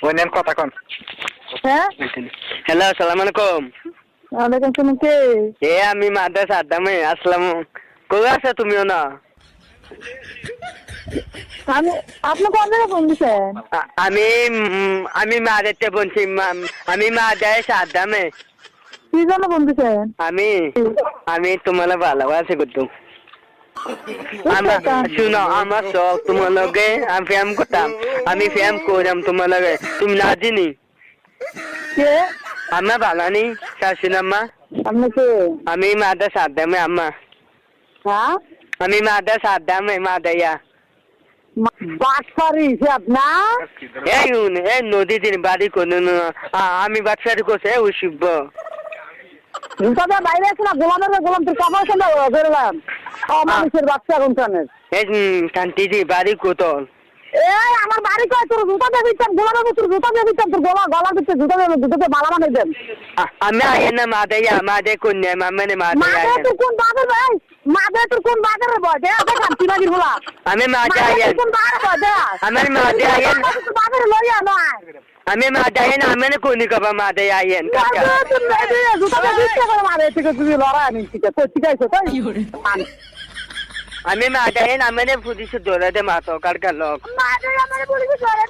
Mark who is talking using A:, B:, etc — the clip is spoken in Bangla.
A: ওনেন কথা কোন
B: হ্যাঁ
C: হ্যালো আসসালামু আলাইকুম
B: ওয়ালাইকুম আসসালাম কে
C: এ আমি মাদ্রাসা আদামে আসলাম কই আছো তুমিও না
B: আমি আপনি কোন জায়গায় ফোন দিছেন
C: আমি আমি মাদেরতে বলছি আমি মাদ্রাসা আদামে
B: কি জন্য ফোন দিছেন
C: আমি আমি তোমার ভালোবাসি করতো শুনো আমার শখ তোমার লগে আমি ফ্যাম করতাম আমি ফ্যাম করলাম তোমার লগে তুমি না চিনি
B: কে
C: আম্মা বালানি শাশুন আম্মা
B: আপনি কে
C: আমি মাদ্রাসা আদামে আম্মা
B: হ্যাঁ
C: আমি মাদ্রাসা আদামে মাদাইয়া
B: বাটপারি হিসাব না
C: এই নদী দিন বাড়ি কোনো আমি বাচ্চারি করছে ওই শিব
B: তবে বাইরে আছে না গোলাম তোর কাপড় সঙ্গে বেরোলাম মানুষের বাচ্চা কোনখানের
C: এই কান্তিজি বাড়ি কোতল
B: এই আমার বাড়ি কয় তোর জুতা দিয়ে দিতাম গোলাম তোর জুতা দিয়ে দিতাম তোর গলা দিচ্ছে জুতা দিয়ে জুতাতে মালা বানাই দেন
C: আমি আইন না মাদাইয়া মাদে কন্যা মামানে
B: মাদে তোর কোন বাজার ভাই মাদে তোর কোন বাজারে বয় দে আছে কান্তি বাড়ির বলা
C: আমি মাদে আইন
B: কোন বাজারে বয় দে
C: আমার মাদে আইন
B: বাজারে লইয়া নয়
C: আমি মাদে আইন আমি কোনি কবা মাদে আইন কাকা
B: জুতা দিয়ে দিচ্ছে করে মারে ঠিক আছে তুই লড়াই আনি ঠিক আছে ঠিক আছে তাই
C: আমি মাদে আইন আমি ফুদিছে দৌড়াতে মাতো কারকার লোক
B: মাদে আমারে বলিস